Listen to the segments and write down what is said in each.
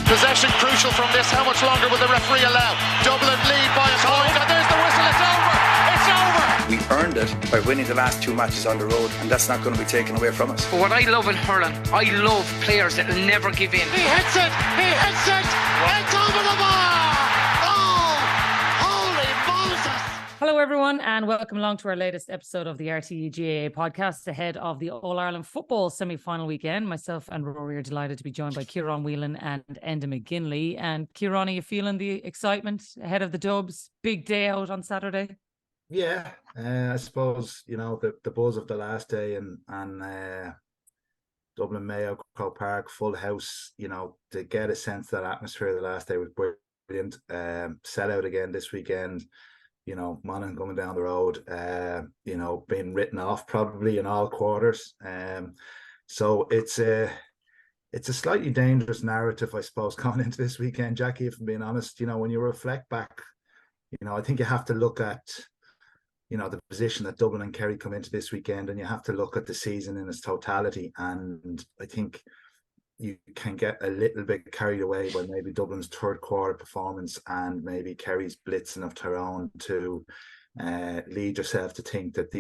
Possession crucial from this. How much longer will the referee allow? Dublin lead by a point, and there's the whistle. It's over. It's over. We earned it by winning the last 2 matches on the road, and that's not going to be taken away from us. But what I love in hurling, I love players that will never give in. He hits it. He hits it. It's over the bar. Oh, holy Moses. Hello everyone and welcome along to our latest episode of the RTÉ GAA Podcast ahead of the All-Ireland football semi-final weekend. Myself and Rory are delighted to be joined by Ciarán, Whelan and Enda McGinley. And Ciarán, are you feeling the excitement ahead of the Dubs? Big day out on Saturday? Yeah, I suppose, you know, the buzz of the last day and Dublin Mayo, Croke Park, full house, you know, to get a sense of that atmosphere the last day was brilliant. Sell out again this weekend. You know, Monaghan coming down the road, you know, being written off probably in all quarters. So it's a slightly dangerous narrative, I suppose, coming into this weekend, Jacqui, if I'm being honest. You know, when you reflect back, you know, I think you have to look at, you know, the position that Dublin and Kerry come into this weekend, and you have to look at the season in its totality. And I think you can get a little bit carried away by maybe Dublin's third quarter performance and maybe Kerry's blitzing of Tyrone to lead yourself to think that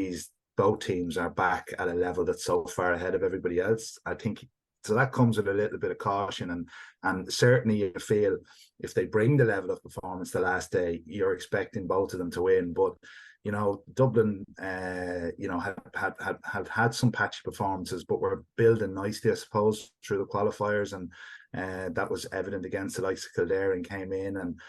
both teams are back at a level that's so far ahead of everybody else. I think so that comes with a little bit of caution, and certainly you feel if they bring the level of performance the last day, you're expecting both of them to win. But you know, Dublin, you know, have had some patchy performances, but we're building nicely, I suppose, through the qualifiers, and that was evident against the likes of Kildare and came in, and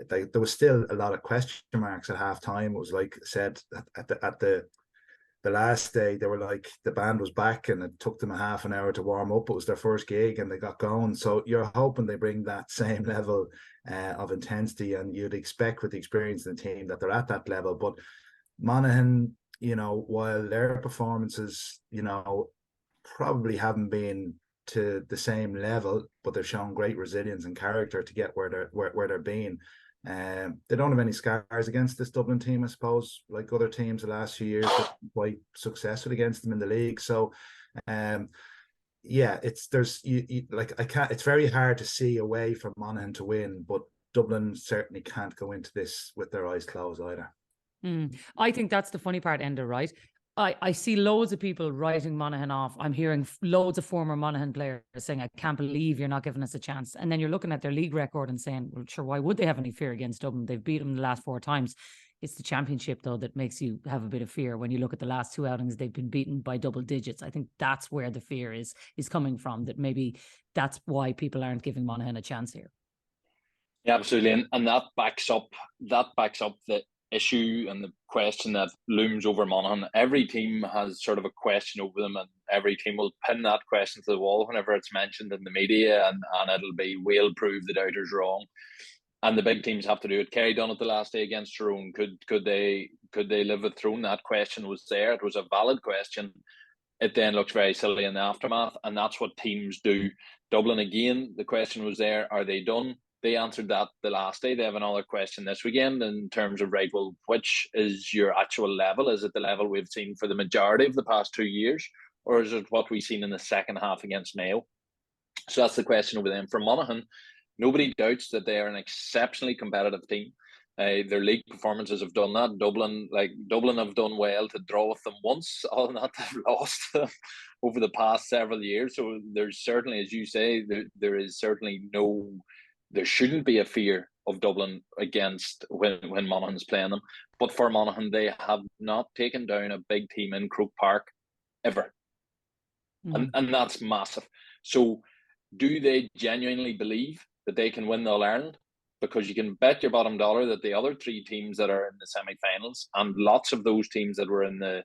there was still a lot of question marks at half time. It was like I said at the last day, they were like the band was back, and it took them a half an hour to warm up. It was their first gig, and they got going. So you're hoping they bring that same level of intensity, and you'd expect with the experience in the team that they're at that level, but Monaghan, you know, while their performances, you know, probably haven't been to the same level, but they've shown great resilience and character to get where they're being. They don't have any scars against this Dublin team, I suppose, like other teams the last few years, but quite successful against them in the league. So, yeah, it's very hard to see a way for Monaghan to win, but Dublin certainly can't go into this with their eyes closed either. I think that's the funny part, Enda, right? I see loads of people writing Monaghan off. I'm hearing loads of former Monaghan players saying, I can't believe you're not giving us a chance. And then you're looking at their league record and saying, well, sure, why would they have any fear against Dublin? They've beat them the last 4 times. It's the championship, though, that makes you have a bit of fear. When you look at the last 2 outings, they've been beaten by double digits. I think that's where the fear is coming from, that maybe that's why people aren't giving Monaghan a chance here. Yeah, absolutely. And that backs up the issue and the question that looms over Monaghan. Every team has sort of a question over them, and every team will pin that question to the wall whenever it's mentioned in the media, and it'll be, we'll prove the doubters wrong. And the big teams have to do it. Kerry done it the last day against Ciarán. Could they live with Tyrone? That question was there. It was a valid question. It then looks very silly in the aftermath, and that's what teams do. Dublin, again, the question was there. Are they done? They answered that the last day. They have another question this weekend in terms of, right, well, which is your actual level? Is it the level we've seen for the majority of the past 2 years? Or is it what we've seen in the second half against Mayo? So that's the question over them. For Monaghan, nobody doubts that they are an exceptionally competitive team. Their league performances have done that. Dublin have done well to draw with them once, all not to have lost them over the past several years. So there's certainly, as you say, there is certainly there shouldn't be a fear of Dublin against when Monaghan's playing them. But for Monaghan, they have not taken down a big team in Croke Park ever. And that's massive. So do they genuinely believe that they can win the All-Ireland? Because you can bet your bottom dollar that the other 3 teams that are in the semi-finals, and lots of those teams that were in the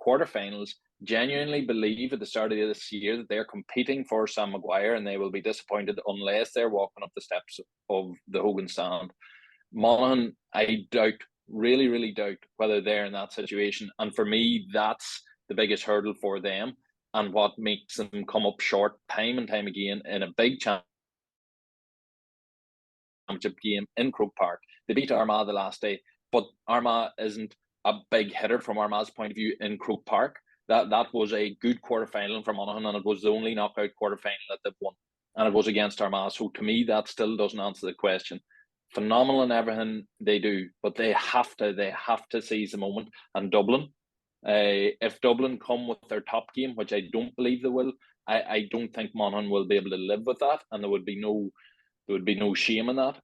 quarterfinals, genuinely believe at the start of this year that they're competing for Sam Maguire, and they will be disappointed unless they're walking up the steps of the Hogan stand. Monaghan, I doubt, really, really doubt whether they're in that situation. And for me, that's the biggest hurdle for them, and what makes them come up short time and time again in a big championship game in Croke Park. They beat Armagh the last day, but Armagh isn't a big hitter from Armagh's point of view in Croke Park. That was a good quarter-final for Monaghan, and it was the only knockout quarter-final that they've won. and it was against Armagh. So to me, that still doesn't answer the question. Phenomenal in everything they do, but they have to seize the moment. And Dublin, if Dublin come with their top game, which I don't believe they will, I don't think Monaghan will be able to live with that, and there would be no shame in that.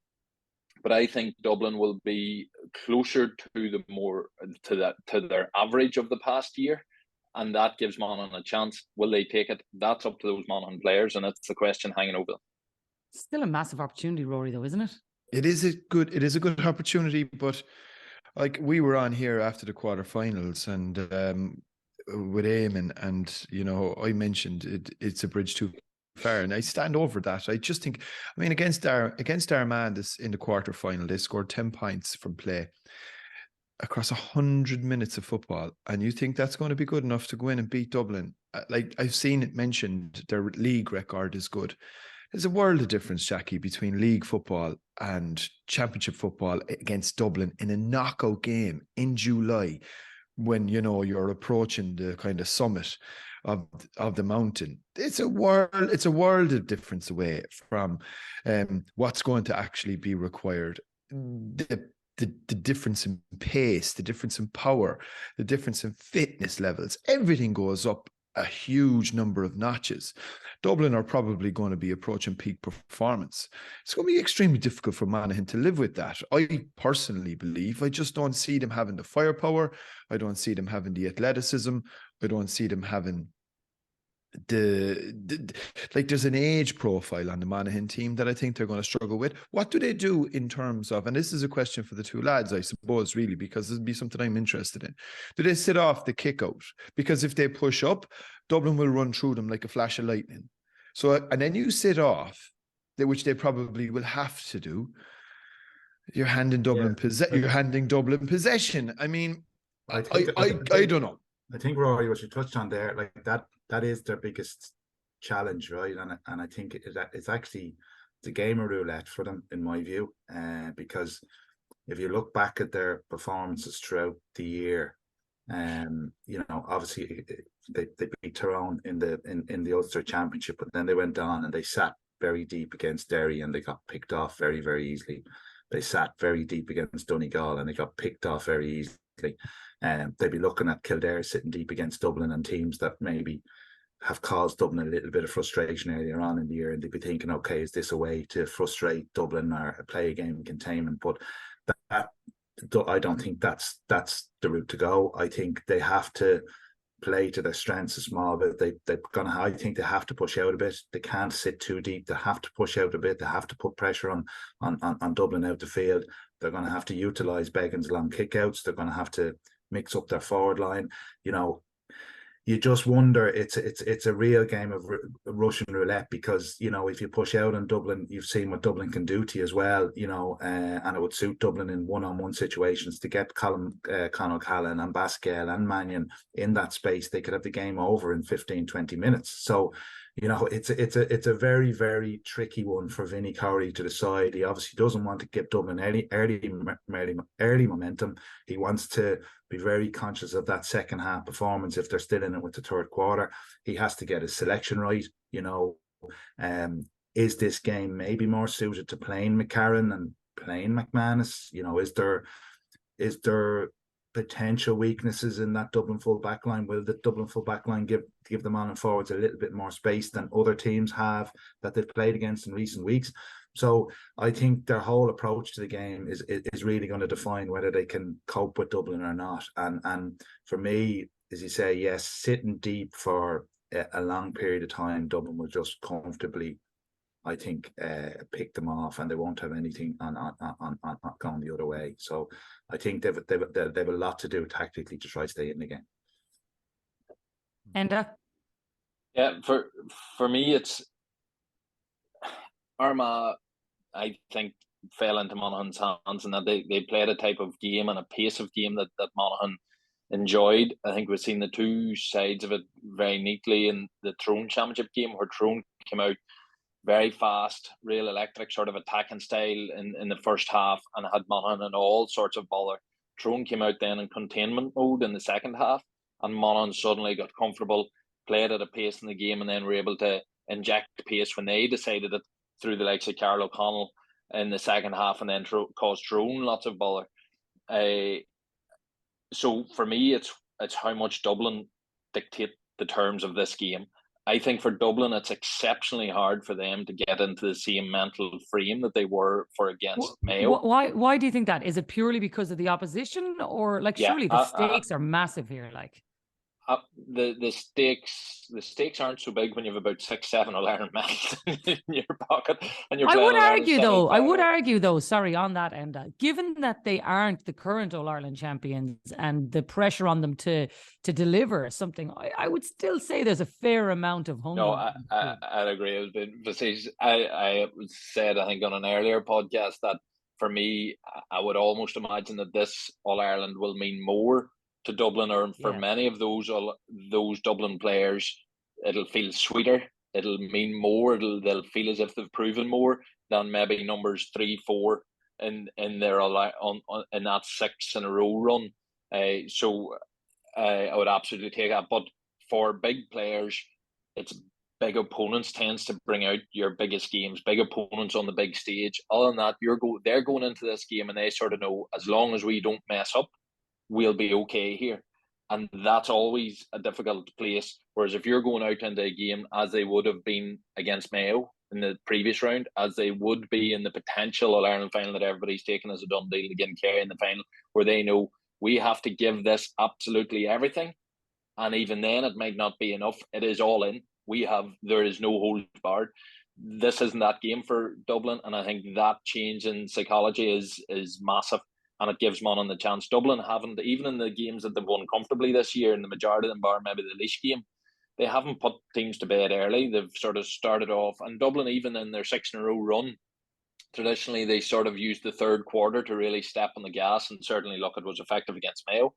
But I think Dublin will be closer to their average of the past year, and that gives Monaghan a chance. Will they take it? That's up to those Monaghan players, and it's the question hanging over them. Still a massive opportunity, Rory, though, isn't it? It is a good opportunity, but like we were on here after the quarterfinals and with Eamon, and you know, I mentioned it's a bridge too far, and I stand over that. I just think, I mean, against Armagh in the quarterfinal, they scored 10 points from play across 100 minutes of football, and you think that's going to be good enough to go in and beat Dublin? Like I've seen it mentioned, their league record is good. There's a world of difference, Jacqui, between league football and championship football against Dublin in a knockout game in July, when you know you're approaching the kind of summit of the mountain. It's a world of difference away from what's going to actually be required. The difference in pace, the difference in power, the difference in fitness levels, everything goes up a huge number of notches. Dublin are probably going to be approaching peak performance. It's going to be extremely difficult for Monaghan to live with that. I personally believe, I just don't see them having the firepower. I don't see them having the athleticism. I don't see them having there's an age profile on the Monaghan team that I think they're going to struggle with. What do they do in terms of, and this is a question for the two lads, I suppose, really, because this would be something I'm interested in. Do they sit off the kick out? Because if they push up, Dublin will run through them like a flash of lightning. So, and then you sit off, which they probably will have to do. You're handing Dublin possession. I mean, I don't know. I think, Rory, what you touched on there, like that is their biggest challenge, right? And I think it's actually the game of roulette for them, in my view, because if you look back at their performances throughout the year, you know, obviously they beat Ciarán in the Ulster Championship, but then they went on and they sat very deep against Derry and they got picked off very, very easily. They sat very deep against Donegal and they got picked off very easily. They'd be looking at Kildare sitting deep against Dublin and teams that maybe have caused Dublin a little bit of frustration earlier on in the year, and they'd be thinking, okay, is this a way to frustrate Dublin or play a game in containment? But I don't think that's the route to go. I think they have to play to their strengths a small bit. I think they have to push out a bit. They can't sit too deep. They have to push out a bit. They have to put pressure on Dublin out the field. They're going to have to utilise Beggin's long kickouts. They're going to have to mix up their forward line. You know, you just wonder. It's a real game of Russian roulette, because you know, if you push out on Dublin, you've seen what Dublin can do to you as well. You know, and it would suit Dublin in one-on-one situations to get Conall Callan and Basquel and Mannion in that space. They could have the game over in 15-20 minutes. So, you know, it's a very, very tricky one for Vinnie Cowrie to decide. He obviously doesn't want to give Dublin early momentum. He wants to be very conscious of that second half performance. If they're still in it with the third quarter, he has to get his selection right. You know, is this game maybe more suited to playing McCarron and playing McManus? You know, is there potential weaknesses in that Dublin full back line? Will the Dublin full back line give the Monaghan forwards a little bit more space than other teams have that they've played against in recent weeks? So I think their whole approach to the game is really going to define whether they can cope with Dublin or not. And for me, as you say, yes, sitting deep for a long period of time, Dublin will just comfortably, I think, pick them off, and they won't have anything on going the other way. So I think they've a lot to do tactically to try to stay in the game. Enda? Yeah, for me, it's Armagh, I think, fell into Monaghan's hands, and that they played a type of game and a pace of game that Monaghan enjoyed. I think we've seen the two sides of it very neatly in the Tyrone Championship game, where Tyrone came out very fast, real electric sort of attacking style in the first half, and had Monaghan in all sorts of bother. Tyrone came out then in containment mode in the second half, and Monaghan suddenly got comfortable, played at a pace in the game, and then were able to inject pace when they decided it through the likes of Carl O'Connell in the second half, and then caused Tyrone lots of bother. So for me, it's how much Dublin dictate the terms of this game. I think for Dublin, it's exceptionally hard for them to get into the same mental frame that they were for against Mayo. Why do you think that? Is it purely because of the opposition, or surely the stakes are massive here? The stakes aren't so big when you have about 6-7 All-Ireland medals in your pocket, and you're. I would argue though. Sorry, on that Enda, given that they aren't the current All-Ireland champions and the pressure on them to deliver something, I would still say there's a fair amount of hunger. No, I'd agree. I said, I think on an earlier podcast, that for me, I would almost imagine that this All-Ireland will mean more to Dublin, or for many of those Dublin players, it'll feel sweeter. It'll mean more. They'll feel as if they've proven more than maybe numbers 3-4 in their in that 6 in a row run. So I would absolutely take that. But for big players, it's big opponents tends to bring out your biggest games. Big opponents on the big stage. Other than that, they're going into this game and they sort of know, as long as we don't mess up, we'll be okay here. And that's always a difficult place. Whereas if you're going out into a game as they would have been against Mayo in the previous round, as they would be in the potential All-Ireland final that everybody's taken as a done deal against Kerry in the final, where they know we have to give this absolutely everything. And even then it might not be enough. It is all in. There is no holds barred. This isn't that game for Dublin. And I think that change in psychology is massive. And it gives Monaghan the chance. Dublin haven't, even in the games that they've won comfortably this year, in the majority of them, bar maybe the Laois game, they haven't put teams to bed early. They've sort of started off. And Dublin, even in their 6 in a row run, traditionally they sort of used the third quarter to really step on the gas, and certainly look, it was effective against Mayo.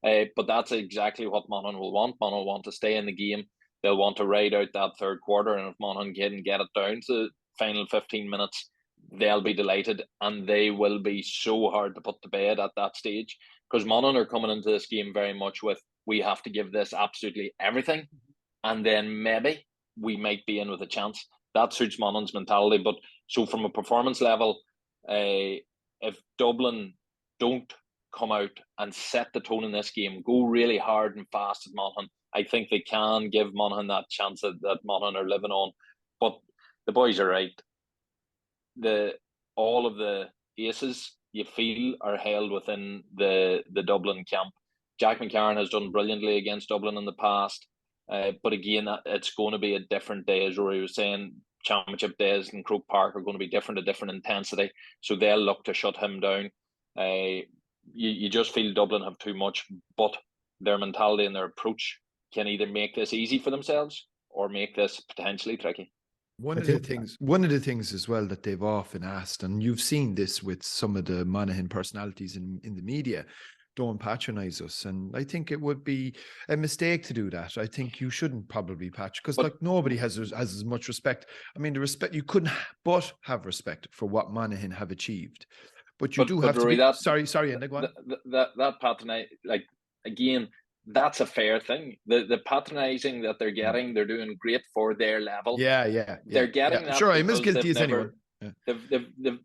But that's exactly what Monaghan will want. Monaghan will want to stay in the game. They'll want to ride out that third quarter, and if Monaghan can get it down to the final 15 minutes, they'll be delighted, and they will be so hard to put to bed at that stage, because Monaghan are coming into this game very much with, we have to give this absolutely everything, and then maybe we might be in with a chance. That suits Monaghan's mentality. But so from a performance level, if Dublin don't come out and set the tone in this game, go really hard and fast at Monaghan, I think they can give Monaghan that chance that Monaghan are living on. But the boys are right. All of the aces you feel are held within the Dublin camp. Jack McCarron has done brilliantly against Dublin in the past, but again, it's going to be a different day, as Rory was saying. Championship days in Croke Park are going to be different, a different intensity, so they'll look to shut him down. You just feel Dublin have too much, but their mentality and their approach can either make this easy for themselves or make this potentially tricky. One of the things as well that they've often asked, and you've seen this with some of the Monaghan personalities in the media, don't patronise us. And I think it would be a mistake to do that. I think you shouldn't probably patch, because nobody has as much respect. I mean, the respect, you couldn't but have respect for what Monaghan have achieved. But you do have to be... Sorry, Enda, go on. That patronise, again, that's a fair thing. The patronising that they're getting, they're doing great for their level. Yeah. They're getting that. Sure, I'm as guilty as anyone. Yeah.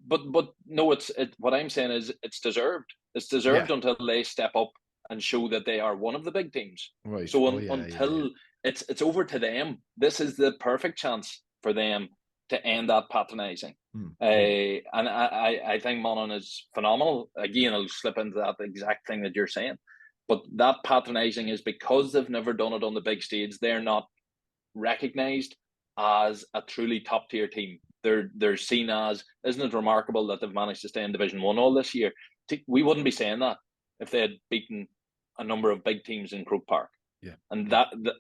But no, what I'm saying is it's deserved. It's deserved until they step up and show that they are one of the big teams. Right. So until it's over to them, this is the perfect chance for them to end that patronising. And I think Monaghan is phenomenal. Again, I'll slip into that exact thing that you're saying. But that patronising is because they've never done it on the big stage. They're not recognised as a truly top tier team. They're seen as, isn't it remarkable that they've managed to stay in Division 1 all this year? We wouldn't be saying that if they had beaten a number of big teams in Croke Park. Yeah. And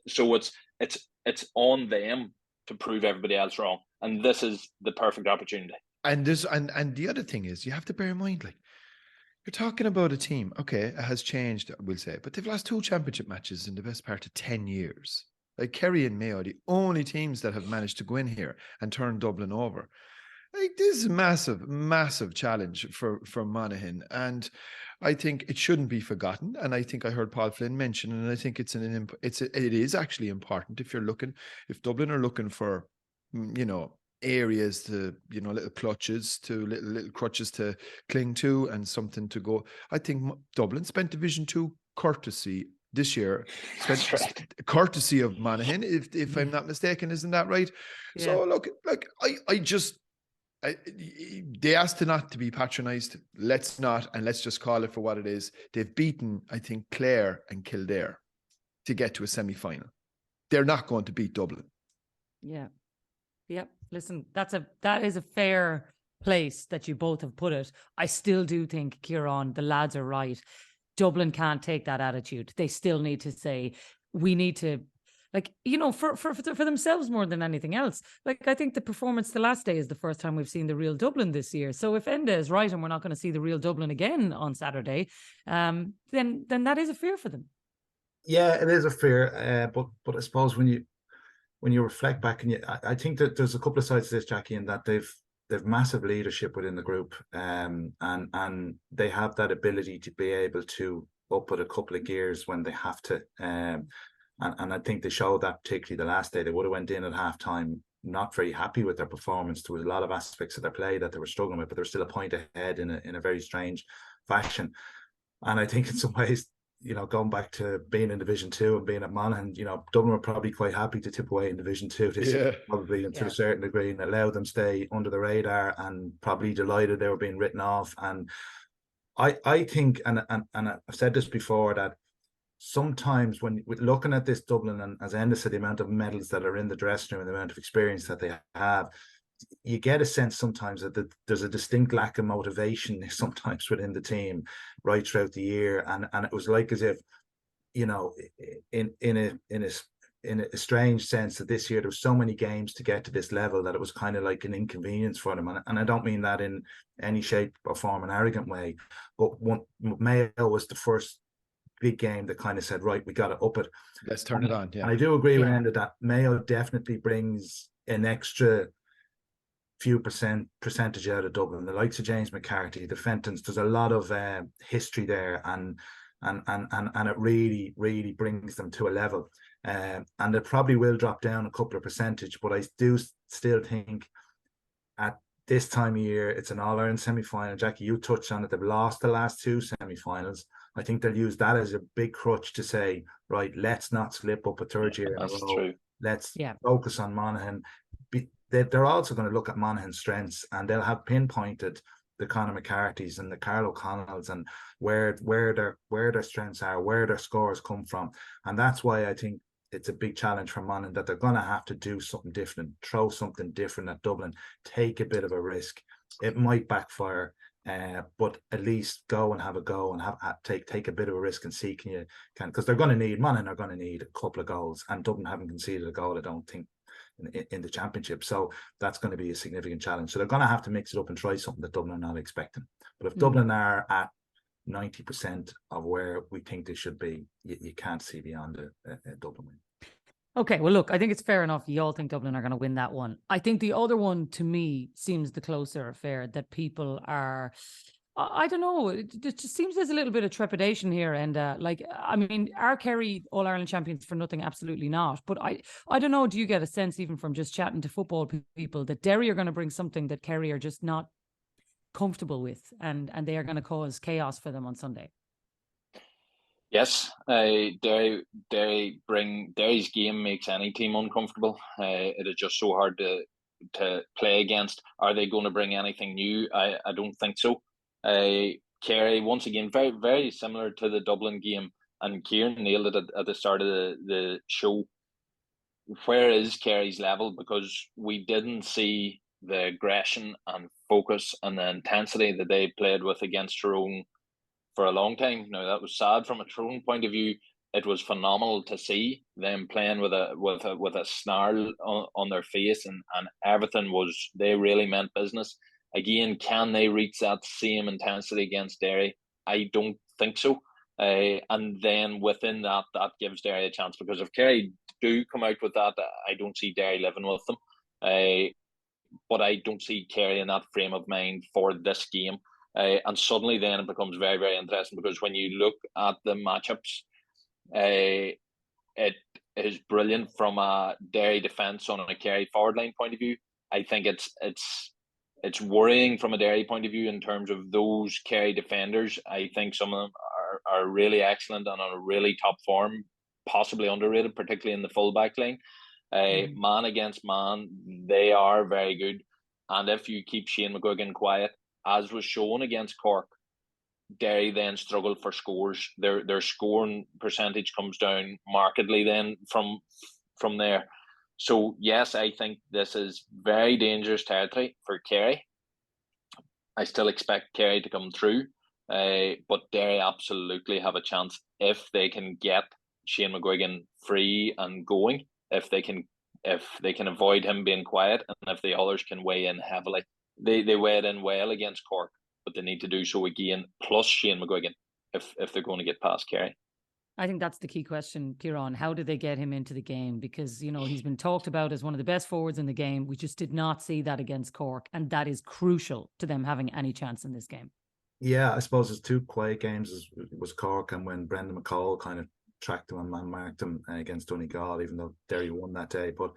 so it's on them to prove everybody else wrong. And this is the perfect opportunity. And the other thing is, you have to bear in mind, you're talking about a team, okay, it has changed, we'll say, but they've lost 2 championship matches in the best part of 10 years. Kerry and Mayo are the only teams that have managed to go in here and turn Dublin over. This is a massive, massive challenge for Monaghan, and I think it shouldn't be forgotten. And I think I heard Paul Flynn mention, and I think it is actually important if Dublin are looking for areas to, little clutches to little crutches to cling to and something to go. I think Dublin spent Division 2 courtesy this year. That's right. Courtesy of Monaghan, if I'm not mistaken, isn't that right? Yeah. So look, like they asked to not to be patronised. Let's not, and let's just call it for what it is. They've beaten, I think, Clare and Kildare to get to a semi-final. They're not going to beat Dublin. Yeah. Yep. Listen, that is a fair place that you both have put it. I still do think, Ciarán, the lads are right. Dublin can't take that attitude. They still need to say, we need to, for themselves more than anything else. Like, I think the performance the last day is the first time we've seen the real Dublin this year. So if Enda is right and we're not going to see the real Dublin again on Saturday, then that is a fear for them. Yeah, it is a fear. But I suppose when you reflect back, and I think that there's a couple of sides to this, Jacqui, in that they've massive leadership within the group, and they have that ability to be able to up it a couple of gears when they have to. And I think they showed that particularly the last day. They would have went in at halftime not very happy with their performance. There was a lot of aspects of their play that they were struggling with, but they were still a point ahead in a very strange fashion. And I think in some ways, going back to being in Division 2 and being at Monaghan, Dublin were probably quite happy to tip away in Division 2 this year, probably, and to a certain degree, and allow them stay under the radar, and probably delighted they were being written off. And I think, and I've said this before, that sometimes when looking at this Dublin, and as Enda said, the amount of medals that are in the dressing room and the amount of experience that they have, you get a sense sometimes that there's a distinct lack of motivation sometimes within the team right throughout the year, and it was like as if, in a strange sense, that this year there was so many games to get to this level that it was kind of like an inconvenience for them, and I don't mean that in any shape or form, an arrogant way, but Mayo was the first big game that kind of said, right, we got to up it. Let's turn it on. Yeah, and I do agree with Enda that Mayo definitely brings an extra few percentage out of Dublin. The likes of James McCarthy, the Fentons, there's a lot of history there, and it really, really brings them to a level. And it probably will drop down a couple of percentage, but I do still think at this time of year, it's an All-Ireland semi-final. Jacqui, you touched on it. They've lost the last two semi-finals. I think they'll use that as a big crutch to say, right, let's not slip up a third year in a row. True. Let's focus on Monaghan. They're also going to look at Monaghan's strengths, and they'll have pinpointed the Conor McCarthy's and the Carl O'Connells and where their strengths are, where their scores come from. And that's why I think it's a big challenge for Monaghan, that they're going to have to do something different, throw something different at Dublin, take a bit of a risk. It might backfire, but at least go and have a go and take a bit of a risk and see because Monaghan are going to need a couple of goals, and Dublin haven't conceded a goal, I don't think, in the championship. So that's going to be a significant challenge. So they're going to have to mix it up and try something that Dublin are not expecting. But if Dublin are at 90% of where we think they should be, you can't see beyond a Dublin win. Okay, well, look, I think it's fair enough. You all think Dublin are going to win that one. I think the other one, to me, seems the closer affair, that people are, I don't know, it just seems there's a little bit of trepidation here. And are Kerry All-Ireland champions for nothing? Absolutely not. But I don't know, do you get a sense, even from just chatting to football people, that Derry are going to bring something that Kerry are just not comfortable with, and they are going to cause chaos for them on Sunday? Yes, Derry's game makes any team uncomfortable. It is just so hard to play against. Are they going to bring anything new? I don't think so. Kerry, once again, very, very similar to the Dublin game, and Ciarán nailed it at the start of the show. Where is Kerry's level? Because we didn't see the aggression and focus and the intensity that they played with against Ciarán for a long time. Now, that was sad from a Ciarán point of view. It was phenomenal to see them playing with a snarl on their face, and everything was, they really meant business. Again, can they reach that same intensity against Derry? I don't think so. And then within that gives Derry a chance, because if Kerry do come out with that, I don't see Derry living with them. But I don't see Kerry in that frame of mind for this game. And suddenly then it becomes very, very interesting, because when you look at the matchups, is brilliant from a Derry defence on a Kerry forward line point of view. I think it's worrying from a Derry point of view in terms of those Kerry defenders. I think some of them are really excellent and on a really top form, possibly underrated, particularly in the full back line. Man against man, they are very good. And if you keep Shane McGuigan quiet, as was shown against Cork, Derry then struggle for scores. Their scoring percentage comes down markedly then from there. So yes, I think this is very dangerous territory for Kerry. I still expect Kerry to come through, but Derry absolutely have a chance if they can get Shane McGuigan free and going. If they can avoid him being quiet, and if the others can weigh in heavily. They weighed in well against Cork, but they need to do so again, plus Shane McGuigan, if they're going to get past Kerry. I think that's the key question, Ciarán. How do they get him into the game? Because, you know, he's been talked about as one of the best forwards in the game. We just did not see that against Cork, and that is crucial to them having any chance in this game. Yeah, I suppose it's 2 quiet games. It was Cork, and when Brendan McCall kind of tracked him and man-marked him against Donegal, even though Derry won that day. But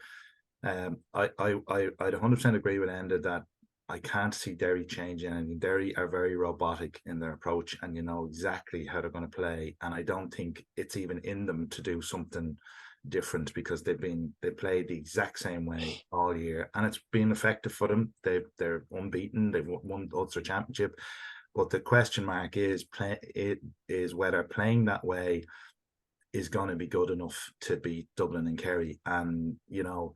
I'd 100% agree with Enda that I can't see Derry changing anything. Derry are very robotic in their approach, and you know exactly how they're going to play. And I don't think it's even in them to do something different, because they played the exact same way all year, and it's been effective for them. They're unbeaten. They've won the Ulster Championship. But the question mark is whether playing that way is going to be good enough to beat Dublin and Kerry. And, you know,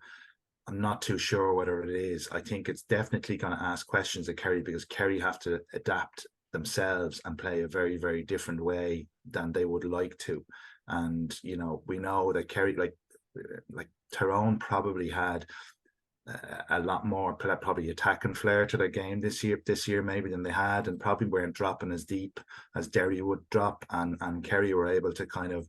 I'm not too sure whether it is. I think it's definitely going to ask questions of Kerry, because Kerry have to adapt themselves and play a very, very different way than they would like to. And, you know, we know that Kerry, like Tyrone probably had a lot more probably attacking flair to their game this year maybe than they had, and probably weren't dropping as deep as Derry would drop, and Kerry were able to kind of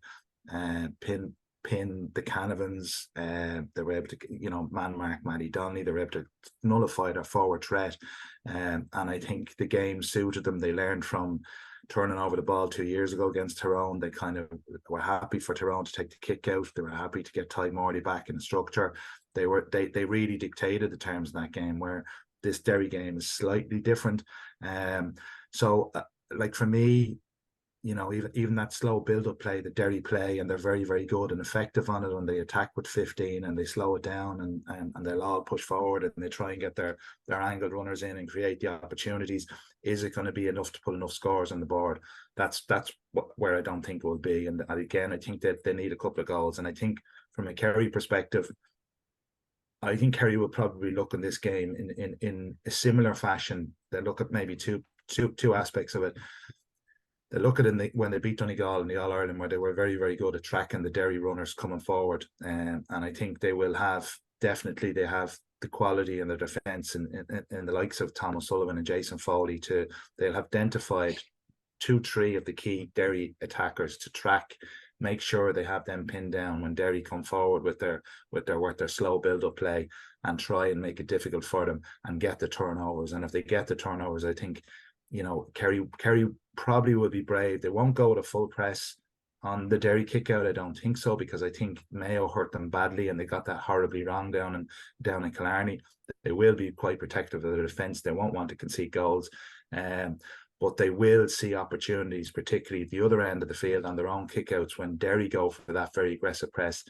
pin the Canavans. They were able to, you know, man mark Matty Donnelly. They were able to nullify their forward threat, and I think the game suited them. They learned from turning over the ball 2 years ago against Tyrone. They kind of were happy for Tyrone to take the kick out. They were happy to get Ty Morley back in the structure. They really dictated the terms of that game, where this Derry game is slightly different. So like for me, you know, even that slow build-up play that Derry play, and they're very, very good and effective on it, and they attack with 15 and they slow it down, and they'll all push forward and they try and get their angled runners in and create the opportunities. Is it going to be enough to put enough scores on the board? That's where I don't think it will be. And again, I think that they need a couple of goals. And I think from a Kerry perspective, I think Kerry will probably look in this game in a similar fashion. They look at maybe two aspects of it. They look at it when they beat Donegal in the All-Ireland, where they were very, very good at tracking the Derry runners coming forward. And I think they will have, definitely they have the quality in their defence in the likes of Tom O'Sullivan and Jason Foley they'll have identified 2-3 of the key Derry attackers to track, make sure they have them pinned down when Derry come forward with their slow build-up play, and try and make it difficult for them and get the turnovers. And if they get the turnovers, I think, you know, Kerry probably will be brave. They won't go with a full press on the Derry kick out. I don't think so, because I think Mayo hurt them badly and they got that horribly wrong down in Killarney. They will be quite protective of their defence. They won't want to concede goals. But they will see opportunities, particularly at the other end of the field on their own kickouts, when Derry go for that very aggressive press.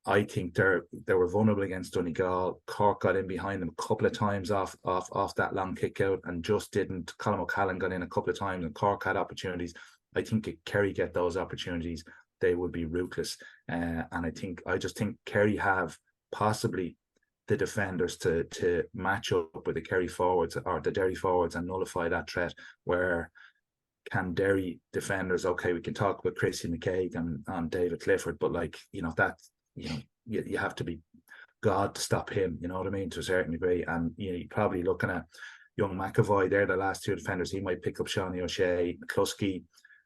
I think they were vulnerable against Donegal. Cork got in behind them a couple of times off that long kick out and just didn't. Colm O'Callaghan got in a couple of times and Cork had opportunities. I think if Kerry get those opportunities, they will be ruthless. And I just think Kerry have possibly the defenders to match up with the Kerry forwards or the Derry forwards and nullify that threat. Where can Derry defenders, okay, we can talk about Chrissy McCaig and David Clifford, but like, you know, that, you know, you have to be God to stop him, you know what I mean, to a certain degree. And, you know, you're probably looking at young McAvoy there, the last 2 defenders. He might pick up Shawnee O'Shea. McCluskey,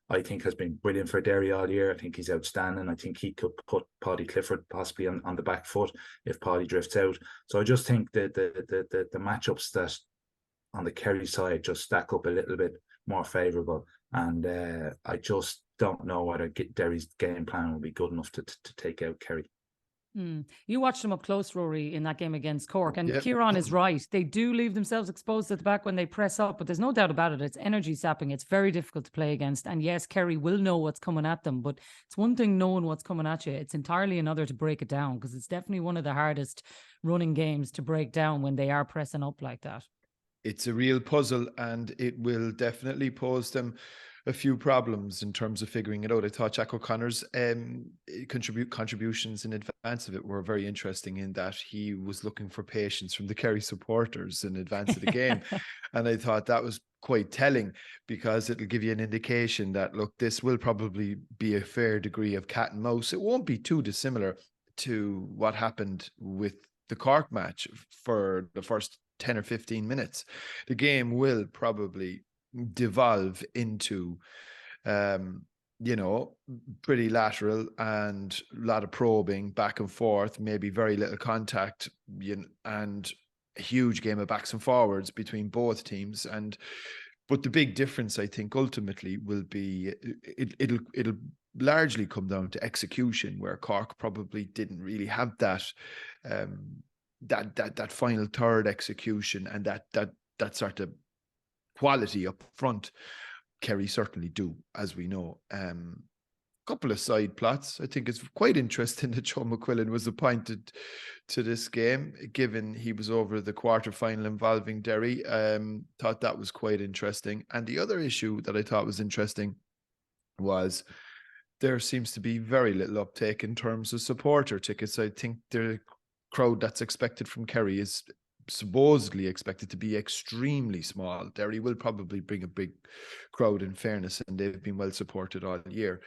I think, has been brilliant for Derry all year. I think he's outstanding. I think he could put Paddy Clifford possibly on the back foot if Paddy drifts out. So I just think that the matchups that on the Kerry side just stack up a little bit more favourable. And I just don't know whether Derry's game plan will be good enough to take out Kerry. You watched them up close, Rory, in that game against Cork. And Yep. Ciarán is right. They do leave themselves exposed at the back when they press up, but there's no doubt about it. It's energy sapping. It's very difficult to play against. And yes, Kerry will know what's coming at them, but it's one thing knowing what's coming at you. It's entirely another to break it down, because it's definitely one of the hardest running games to break down when they are pressing up like that. It's a real puzzle, and it will definitely pose them a few problems in terms of figuring it out. I thought Jack O'Connor's contributions in advance of it were very interesting, in that he was looking for patience from the Kerry supporters in advance of the game. And I thought that was quite telling, because it'll give you an indication that, look, this will probably be a fair degree of cat and mouse. It won't be too dissimilar to what happened with the Cork match for the first 10 or 15 minutes. The game will probably devolve into pretty lateral and a lot of probing back and forth, maybe very little contact, and a huge game of backs and forwards between both teams. But the big difference, I think, ultimately will be it'll largely come down to execution, where Cork probably didn't really have that final third execution and that sort of quality up front. Kerry certainly do, as we know. Couple of side plots. I think it's quite interesting that Joe McQuillan was appointed to this game, given he was over the quarter-final involving Derry. Thought that was quite interesting. And the other issue that I thought was interesting was there seems to be very little uptake in terms of supporter tickets. I think the crowd that's expected from Kerry is supposedly expected to be extremely small. Derry will probably bring a big crowd, in fairness, and they've been well supported all year.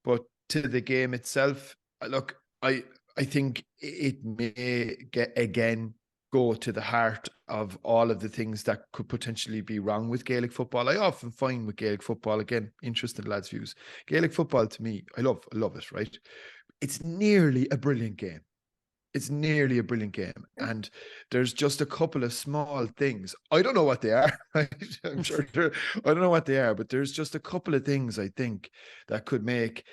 But to the game itself, look, I think it may go to the heart of all of the things that could potentially be wrong with Gaelic football. I often find with Gaelic football, again, interested lads' views, Gaelic football to me, I love it, right? It's nearly a brilliant game. And there's just a couple of small things. I don't know what they are. I'm sure I don't know what they are, but there's just a couple of things, I think, that could make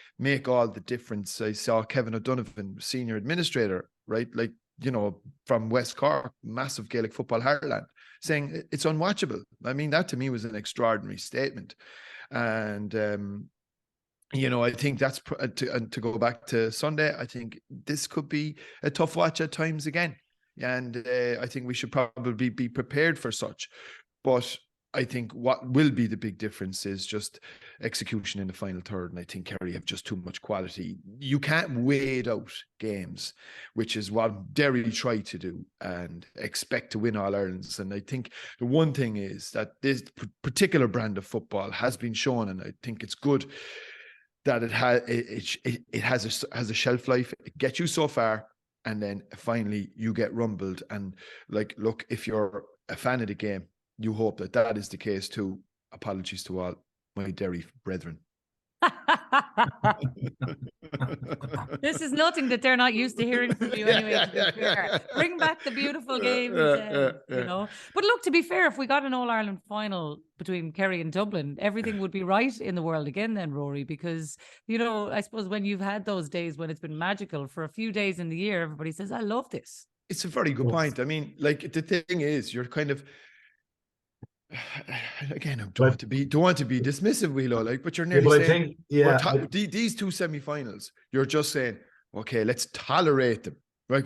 all the difference. I saw Kevin O'Donovan, senior administrator, right? Like, from West Cork, massive Gaelic football heartland, saying it's unwatchable. I mean, that to me was an extraordinary statement. And, I think that's to go back to Sunday. I think this could be a tough watch at times again, and I think we should probably be prepared for such. But I think what will be the big difference is just execution in the final third, and I think Kerry have just too much quality. You can't wait out games, which is what Derry tried to do, and expect to win All-Irelands. And I think the one thing is that this particular brand of football has been shown, and I think it's good that it has a shelf life. It gets you so far, and then finally you get rumbled. And like, look, if you're a fan of the game, you hope that is the case too. Apologies to all my Derry brethren. This is nothing that they're not used to hearing from you anyway. To be fair. Bring back the beautiful game, But look, to be fair, if we got an All-Ireland final between Kerry and Dublin, everything would be right in the world again then, Rory, because, I suppose when you've had those days when it's been magical for a few days in the year, everybody says, I love this. It's a very good point. I mean, like, the thing is, you're kind of, again, I don't want to be dismissive, Whelan, but you're nearly saying, these two semi-finals, you're just saying, okay, let's tolerate them. Right?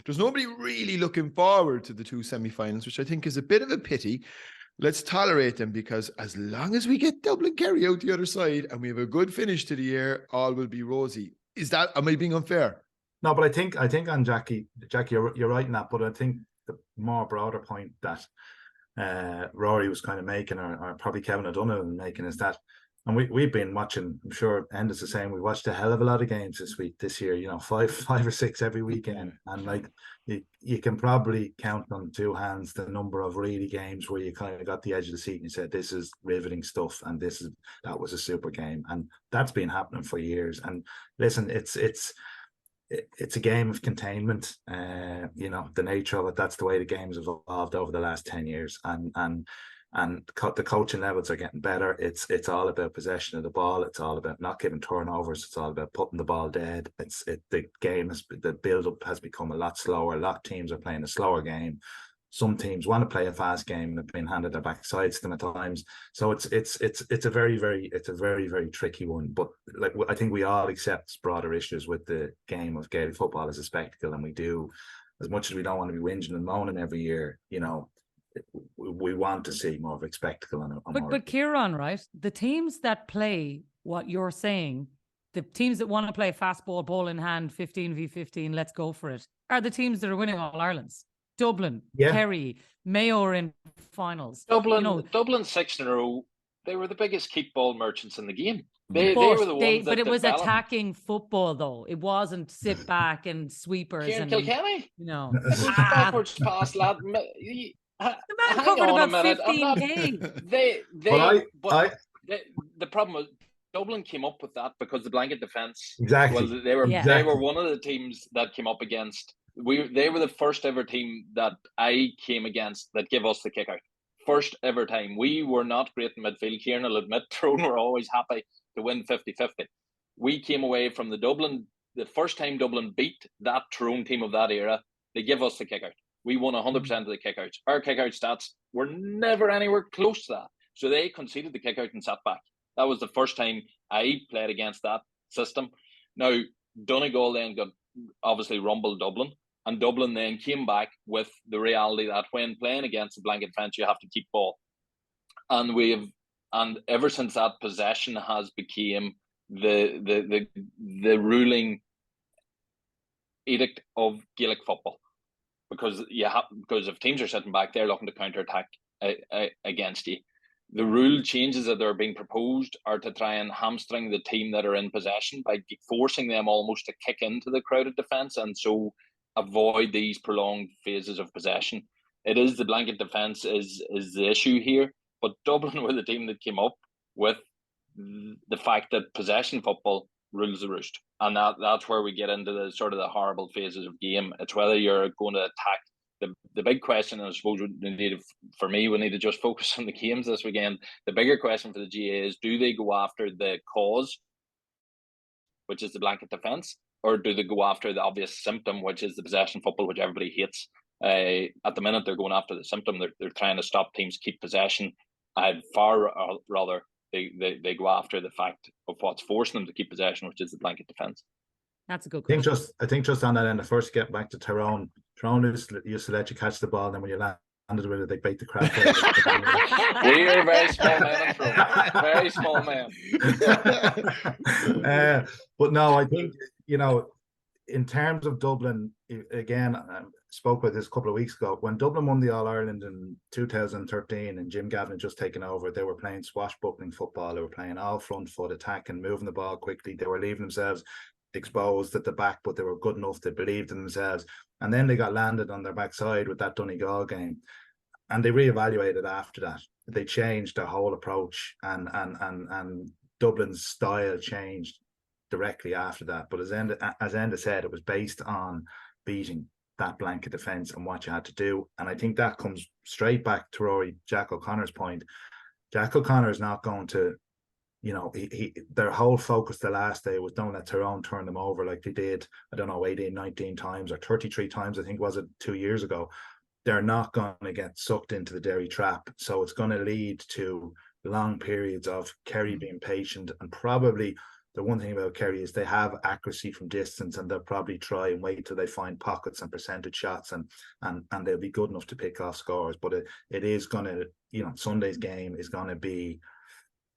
There's nobody really looking forward to the two semi-finals, which I think is a bit of a pity. Let's tolerate them, because as long as we get Dublin Kerry out the other side and we have a good finish to the year, all will be rosy. Am I being unfair? No, but I think on Jacqui, you're right in that. But I think the more broader point that Rory was kind of making, or probably Kevin O'Donovan making, is that, and we've been watching, I'm sure Enda's the same, we watched a hell of a lot of games this year, 5 or 6 every weekend, and like you can probably count on two hands the number of really games where you kind of got the edge of the seat and you said, this is riveting stuff, and that was a super game, and that's been happening for years. And listen, it's it's a game of containment. The nature of it. That's the way the game's evolved over the last 10 years, and the coaching levels are getting better. It's all about possession of the ball. It's all about not giving turnovers. It's all about putting the ball dead. The build up has become a lot slower. A lot of teams are playing a slower game. Some teams want to play a fast game and have been handed their backsides to them at times. So it's a very, very tricky one. But like, I think we all accept broader issues with the game of Gaelic football as a spectacle, and we do, as much as we don't want to be whinging and moaning every year, we want to see more of a spectacle. But Ciarán, right? The teams that play what you're saying, the teams that want to play fastball, ball in hand, 15v15, let's go for it, are the teams that are winning All-Irelands. Dublin, Kerry, Mayo are in finals. Dublin 6 in a row. They were the biggest keep ball merchants in the game. They were the ones. But it was attacking football, though. It wasn't sit back and sweepers. Kieran Kilkenny. Backwards pass, lad. The man covered about 15 games. The problem was Dublin came up with that because the blanket defence. Exactly. Well, they were one of the teams that came up against. They were the first ever team that I came against that gave us the kick out. First ever time. We were not great in midfield. Ciarán will admit, Tyrone were always happy to win 50-50. We came away from the first time Dublin beat that Tyrone team of that era, they give us the kick out. We won 100% of the kickouts. Our kickout stats were never anywhere close to that. So they conceded the kickout and sat back. That was the first time I played against that system. Now, Donegal then got obviously rumbled Dublin, and Dublin then came back with the reality that when playing against the blanket defence, you have to keep ball. And ever since that, possession has become the ruling edict of Gaelic football. Because if teams are sitting back, they're looking to counter-attack against you. The rule changes that are being proposed are to try and hamstring the team that are in possession by forcing them almost to kick into the crowded defence and so avoid these prolonged phases of possession. It is the blanket defence is the issue here, but Dublin were the team that came up with the fact that possession football rules the roost. And that's where we get into the sort of the horrible phases of game. It's whether you're going to attack. The big question, and I suppose we need to just focus on the games this weekend. The bigger question for the GAA is, do they go after the cause, which is the blanket defence, or do they go after the obvious symptom, which is the possession football, which everybody hates? At the minute, they're going after the symptom. They're trying to stop teams keep possession. I'd far rather they go after the fact of what's forcing them to keep possession, which is the blanket defence. That's a good question. I think just on that end, first get back to Tyrone. Tyrone used to let you catch the ball, and then when you landed with it, they bait the crap out. We are very small men, very small men. But no, I think, in terms of Dublin, again, I spoke about this a couple of weeks ago. When Dublin won the All-Ireland in 2013 and Jim Gavin had just taken over, they were playing swashbuckling football. They were playing all front foot attack and moving the ball quickly. They were leaving themselves exposed at the back, but they were good enough. They believed in themselves. And then they got landed on their backside with that Donegal game. And they reevaluated after that. They changed their whole approach, and Dublin's style changed directly after that. But as Enda said, it was based on beating that blanket defence and what you had to do. And I think that comes straight back to Rory, Jack O'Connor's point. Jack O'Connor is not going to, their whole focus the last day was don't let Tyrone turn them over like they did, 18, 19 times or 33 times, I think was it 2 years ago. They're not going to get sucked into the Derry trap. So it's going to lead to long periods of Kerry being patient, and probably the one thing about Kerry is they have accuracy from distance, and they'll probably try and wait till they find pockets and percentage shots, and they'll be good enough to pick off scores. But it is going to, Sunday's game is going to be,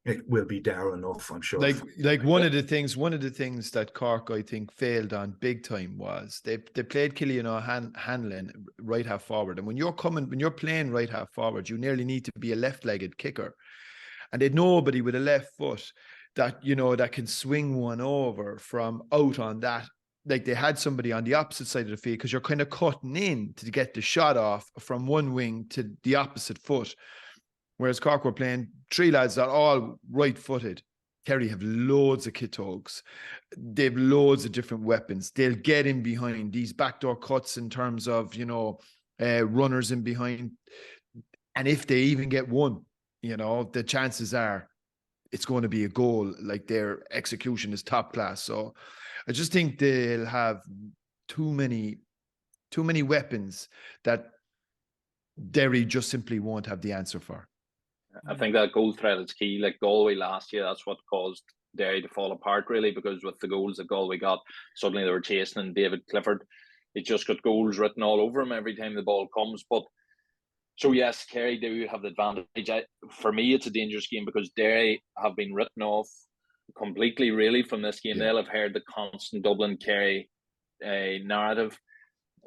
it will be dour enough, I'm sure. Like one of the things that Cork, I think, failed on big time was they played Killian O'Hanlon right half forward, and when you're playing right half forward, you nearly need to be a left-legged kicker, and they'd nobody with a left foot that that can swing one over from out on that. Like they had somebody on the opposite side of the field, because you're kind of cutting in to get the shot off from one wing to the opposite foot. Whereas Cork were playing three lads that are all right-footed, Kerry have loads of kitogs. They've loads of different weapons. They'll get in behind these backdoor cuts in terms of, runners in behind. And if they even get one, the chances are it's going to be a goal. Like, their execution is top class. So I just think they'll have too many weapons that Derry just simply won't have the answer for. I think that goal threat is key. Like Galway last year, that's what caused Derry to fall apart, really, because with the goals that Galway got, suddenly they were chasing, and David Clifford, he just got goals written all over him every time the ball comes. But so yes, Kerry do have the advantage. For me, it's a dangerous game because Derry have been written off completely, really, from this game. They'll have heard the constant Dublin-Kerry narrative.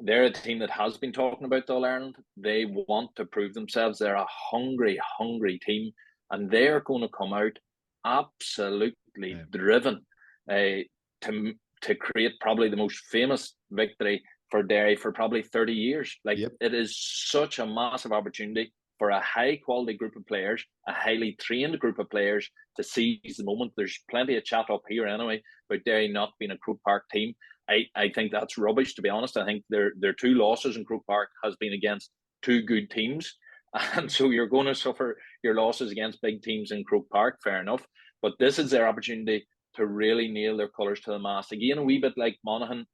They're a team that has been talking about the All-Ireland. They want to prove themselves. They're a hungry, hungry team, and they're going to come out absolutely driven to create probably the most famous victory for Derry for probably 30 years. It is such a massive opportunity for a high-quality group of players, a highly trained group of players, to seize the moment. There's plenty of chat up here anyway about Derry not being a Croke Park team. I think that's rubbish, to be honest. I think their 2 losses in Croke Park has been against 2 good teams. And so you're going to suffer your losses against big teams in Croke Park, fair enough. But this is their opportunity to really nail their colours to the mast. Again, a wee bit like Monaghan.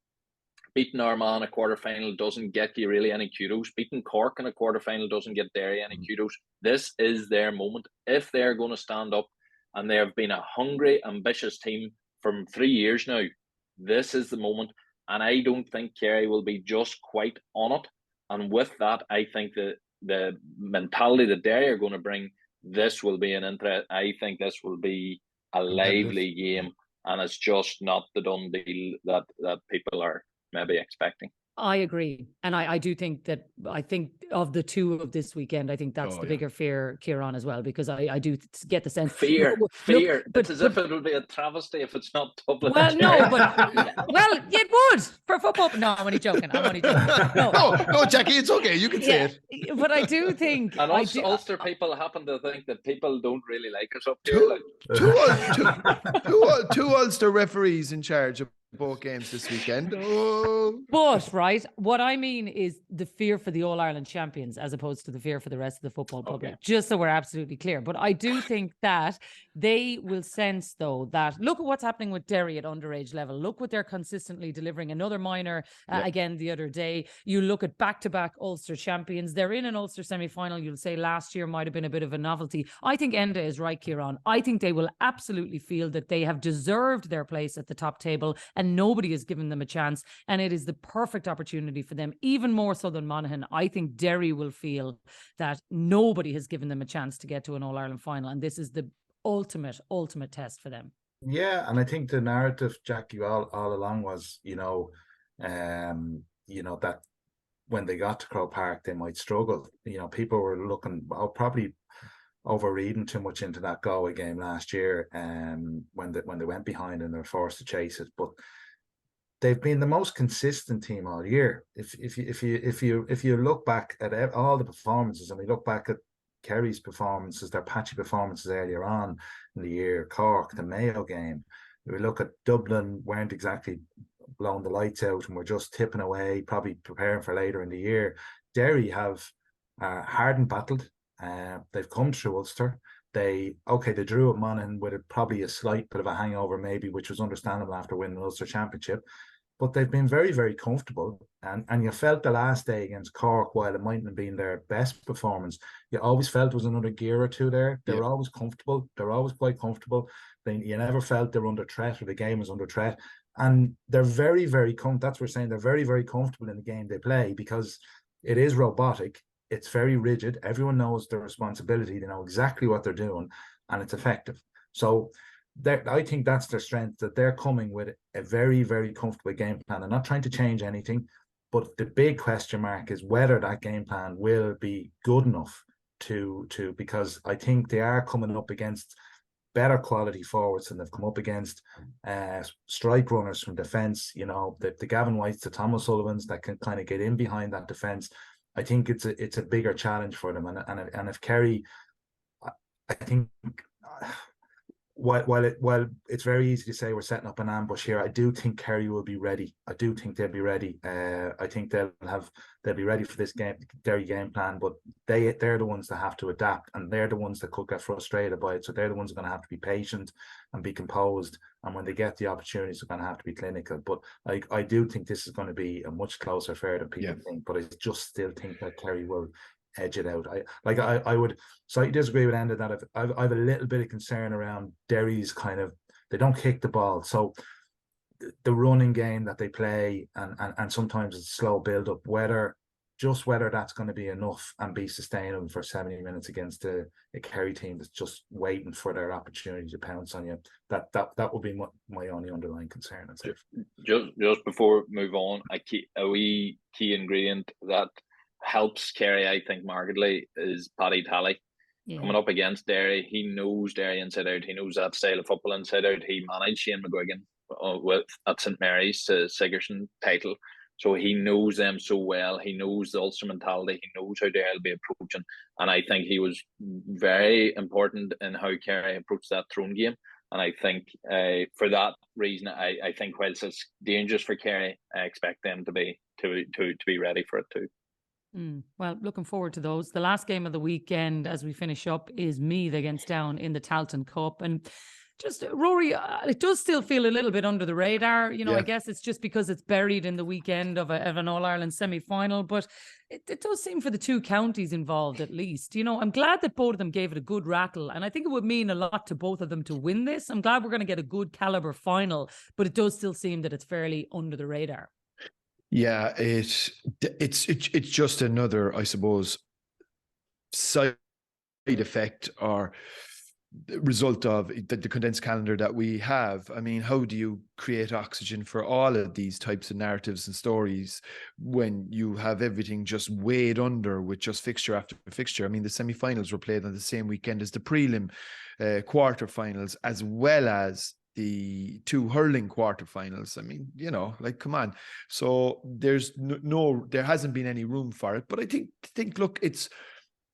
Beating Armagh in a quarter-final doesn't get you really any kudos. Beating Cork in a quarter-final doesn't get Derry any kudos. This is their moment. If they're going to stand up, and they have been a hungry, ambitious team from 3 years now, this is the moment. And I don't think Kerry will be just quite on it. And with that, I think the mentality that Derry are going to bring, this will be an interest. I think this will be a lively game, and it's just not the done deal that people are maybe expecting. I agree. And I do think that, I think of the 2 of this weekend, I think that's the bigger fear, Ciarán, as well, because I do get the sense. Fear. It's as if it would be a travesty if it's not Dublin. Well, no, but, it would for football. No, I'm only joking. No, Jacqui, it's okay. You can say it. But I do think. And Ulster people happen to think that people don't really like us up here. Two Ulster referees in charge of both games this weekend. But right, what I mean is the fear for the All-Ireland champions as opposed to the fear for the rest of the football public, just so we're absolutely clear. But I do think that they will sense, though, that look at what's happening with Derry at underage level. Look what they're consistently delivering. Another minor again the other day. You look at back-to-back Ulster champions. They're in an Ulster semi-final. You'll say last year might have been a bit of a novelty. I think Enda is right, Ciarán. I think they will absolutely feel that they have deserved their place at the top table, and nobody has given them a chance, and it is the perfect opportunity for them, even more so than Monaghan. I think Derry will feel that nobody has given them a chance to get to an All-Ireland final, and this is the ultimate test for them. Yeah, and I think the narrative, Jacqui, all along was, that when they got to Croke Park, they might struggle. People were looking, probably overreading too much into that Galway game last year, when they went behind and they were forced to chase it. But they've been the most consistent team all year. If you look back at all the performances, and we look back at Kerry's performances, their patchy performances earlier on in the year, Cork, the Mayo game. We look at Dublin, weren't exactly blowing the lights out and were just tipping away, probably preparing for later in the year. Derry have hard and battled. They've come through Ulster. They drew at Monaghan with probably a slight bit of a hangover, maybe, which was understandable after winning the Ulster Championship. But they've been very, very comfortable. And you felt the last day against Cork, while it mightn't have been their best performance, you always felt there was another gear or two there. They were always comfortable. They're always quite comfortable. You never felt they were under threat or the game was under threat. And they're very, very that's what we're saying. They're very, very comfortable in the game they play, because it is robotic. It's very rigid. Everyone knows their responsibility. They know exactly what they're doing, and it's effective. So I think that's their strength, that they're coming with a very, very comfortable game plan. They're not trying to change anything, but the big question mark is whether that game plan will be good enough because I think they are coming up against better quality forwards than they've come up against, strike runners from defence, the Gavin Whites, the Thomas Sullivans that can kind of get in behind that defence. I think it's a bigger challenge for them, and if Kerry, I think while it's very easy to say we're setting up an ambush here, I do think Kerry will be ready. I do think they'll be ready. I think they'll be ready for this Derry game plan, but they're the ones that have to adapt, and they're the ones that could get frustrated by it. So they're the ones that are going to have to be patient and be composed, and when they get the opportunities, they're going to have to be clinical. But I do think this is going to be a much closer affair than people think, but I just still think that Kerry will edge it out. I would slightly disagree with Enda that I've a little bit of concern around Derry's kind of, they don't kick the ball, so the running game that they play and sometimes it's slow build up, whether that's going to be enough and be sustainable for 70 minutes against a Kerry team that's just waiting for their opportunity to pounce on you. That would be my only underlying concern. Just before we move on, a wee key ingredient that helps Kerry, I think, markedly is Paddy Talley. Coming up against Derry, he knows Derry inside out. He knows that style of football inside out. He managed Shane McGuigan at St Mary's to Sigerson title, so he knows them so well. He knows the Ulster mentality. He knows how they'll be approaching, and I think he was very important in how Kerry approached that Throne game. And I think for that reason, I think whilst it's dangerous for Kerry, I expect them to be ready for it too. Well, looking forward to those. The last game of the weekend, as we finish up, is Meath against Down in the Tailteann Cup. And just, Rory, it does still feel a little bit under the radar. I guess it's just because it's buried in the weekend of an All-Ireland semi-final. But it does seem for the two counties involved, at least. I'm glad that both of them gave it a good rattle. And I think it would mean a lot to both of them to win this. I'm glad we're going to get a good caliber final. But it does still seem that it's fairly under the radar. Yeah, it's just another, I suppose, side effect or result of the condensed calendar that we have. I mean, how do you create oxygen for all of these types of narratives and stories when you have everything just weighed under with just fixture after fixture? I mean, the semi-finals were played on the same weekend as the prelim quarterfinals, as well as the two hurling quarterfinals. I mean, come on. So there hasn't been any room for it. But I think, look, it's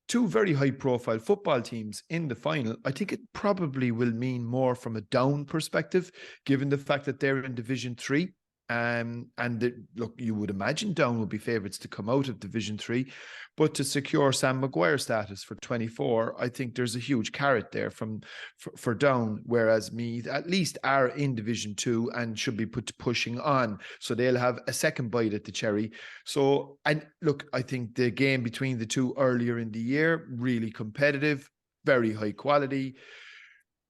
two very high profile football teams in the final. I think it probably will mean more from a Down perspective, given the fact that they're in Division 3. Look, you would imagine Down would be favourites to come out of Division 3, but to secure Sam Maguire status for 24, I think there's a huge carrot there for Down, whereas Meath at least are in Division 2 and should be pushing on, so they'll have a second bite at the cherry. So, and look, I think the game between the two earlier in the year, really competitive, very high quality.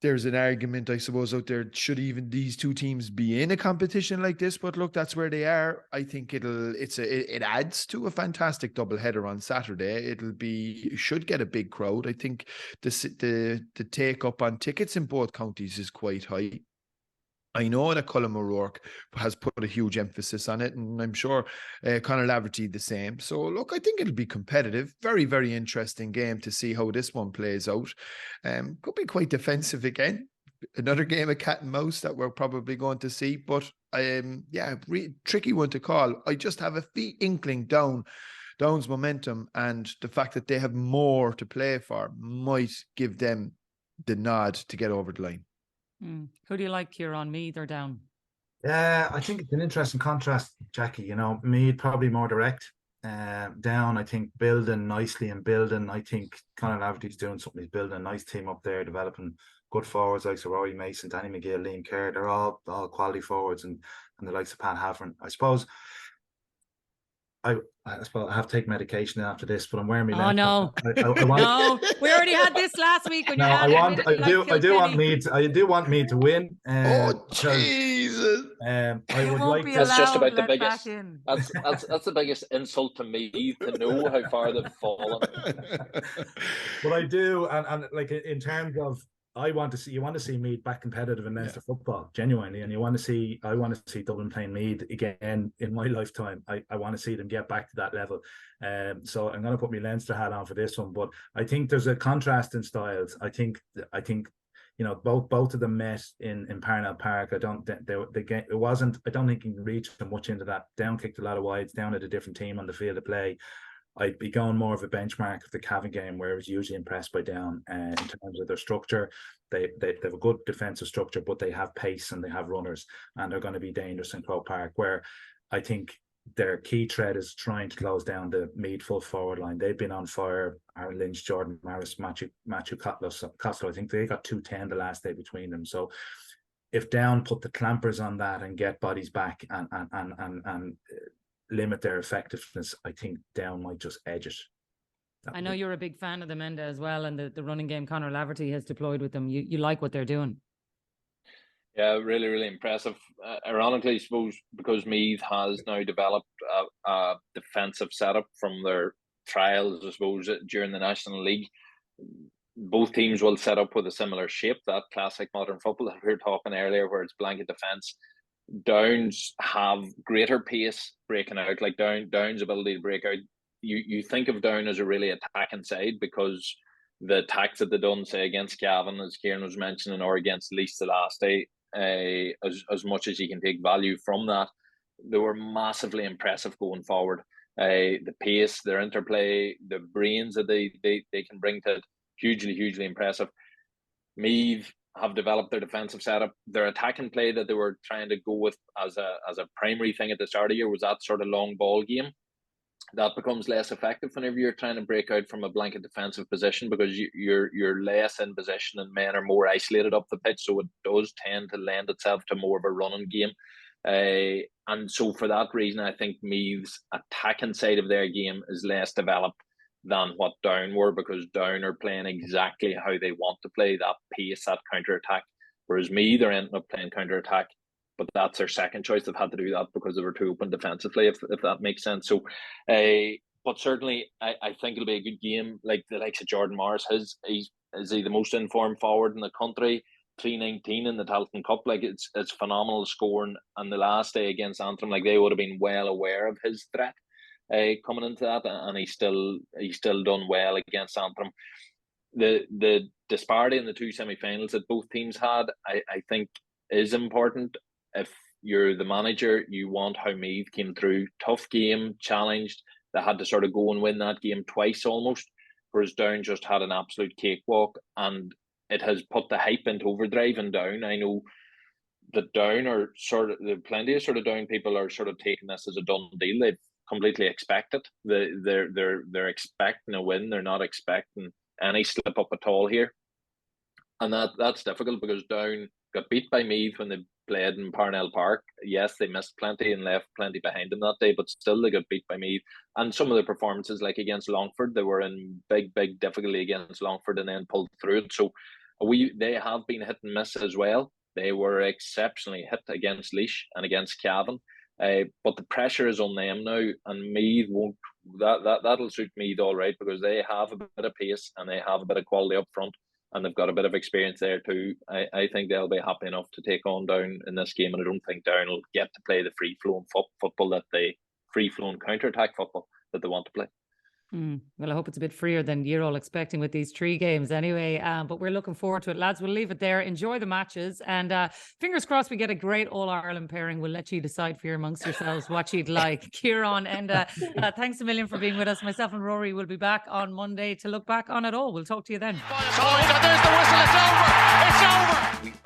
There's an argument, I suppose, out there, should even these two teams be in a competition like this? But look, that's where they are. I think it adds to a fantastic doubleheader on Saturday. Should get a big crowd. I think the take up on tickets in both counties is quite high. I know that Colm O'Rourke has put a huge emphasis on it, and I'm sure Conor Laverty the same. So, look, I think it'll be competitive. Very, very interesting game to see how this one plays out. Could be quite defensive again. Another game of cat and mouse that we're probably going to see. But, tricky one to call. I just have a inkling Down's momentum, and the fact that they have more to play for might give them the nod to get over the line. Who do you like, Ciarán, Meath or Down? I think it's an interesting contrast, Jacqui. Meath probably more direct. Down, I think, building nicely and building. I think Conor Laverty's doing something. He's building a nice team up there, developing good forwards like Rory Mason, Danny McGill, Liam Kerr. They're all quality forwards, and the likes of Pat Havern. I suppose I have to take medication after this, but I'm wearing my lens. No, we already had this last week when I do want Meath to win. Jesus! I would like. That's just about the biggest. That's the biggest insult to me, to know how far they've fallen. But I do, and like in terms of, you want to see Meath back competitive in Leinster football, genuinely, and I want to see Dublin playing Meath again in my lifetime. I want to see them get back to that level. So I'm going to put my Leinster hat on for this one, but I think there's a contrast in styles. I think both of them met in Parnell Park. I don't think you can reach much into that. Down kicked a lot of wides, Down had a different team on the field of play. I'd be going more of a benchmark of the Cavan game, where I was usually impressed by Down in terms of their structure. They have a good defensive structure, but they have pace and they have runners, and they're going to be dangerous in Croke Park, where I think their key threat is trying to close down the Meath full forward line. They've been on fire. Aaron Lynch, Jordan Maris, Matthew Costello. I think they got 210 the last day between them. So if Down put the clampers on that and get bodies back and limit their effectiveness, I think Down might just edge it. I know you're a big fan of them, Enda, as well, and the running game Conor Laverty has deployed with them. You like what they're doing. Yeah, really, really impressive. Ironically, I suppose, because Meath has now developed a defensive setup from their trials, I suppose, during the National League. Both teams will set up with a similar shape, that classic modern football that we were talking earlier, where it's blanket defence. Downs have greater pace breaking out, like Down's ability to break out. You think of Down as a really attacking side, because the attacks that they done, say, against Cavan, as Ciarán was mentioning, or against Laois the last day, as much as you can take value from that, they were massively impressive going forward. The pace, their interplay, the brains that they can bring to it, hugely impressive. Meath have developed their defensive setup. Their attacking play that they were trying to go with as a primary thing at the start of the year was that sort of long ball game. That becomes less effective whenever you're trying to break out from a blanket defensive position, because you're less in position and men are more isolated up the pitch, so it does tend to lend itself to more of a running game. And so for that reason, I think Meath's attacking side of their game is less developed than what Down were, because Down are playing exactly how they want to play, that pace, that counter-attack, whereas Meath are ending up playing counter-attack, but that's their second choice. They've had to do that because they were too open defensively, if that makes sense. So, but certainly, I think it'll be a good game. Like the likes of Jordan Morris, is he the most informed forward in the country? 319 in the Tailteann Cup, like it's phenomenal scoring. And the last day against Antrim, like they would have been well aware of his threat coming into that, and he's still done well against Antrim. The disparity in the two semi-finals that both teams had, I think, is important. If you're the manager, you want how Meath came through. Tough game, challenged. They had to sort of go and win that game twice almost, whereas Down just had an absolute cakewalk, and it has put the hype into overdrive in Down. I know that Down are plenty of sort of Down people are sort of taking this as a done deal. They completely expect it. They're expecting a win. They're not expecting any slip up at all here, and that's difficult, because Down got beat by Meath when they played in Parnell Park. Yes, they missed plenty and left plenty behind them that day, but still they got beat by Meath. And some of the performances, like against Longford, they were in big difficulty against Longford and then pulled through it. So they have been hit and miss as well. They were exceptionally hit against Laois and against Cavan. But the pressure is on them now, and Meath won't. That'll suit Meath all right, because they have a bit of pace and they have a bit of quality up front, and they've got a bit of experience there too. I think they'll be happy enough to take on Down in this game, and I don't think Down will get to play the free-flowing football free-flowing counter-attack football that they want to play. Well, I hope it's a bit freer than you're all expecting with these 3 games anyway. But we're looking forward to it, lads. We'll leave it there. Enjoy the matches, and fingers crossed we get a great All-Ireland pairing. We'll let you decide for amongst yourselves what you'd like. Ciarán, and thanks a million for being with us. Myself and Rory will be back on Monday to look back on it all. We'll talk to you then. And there's the whistle. It's over.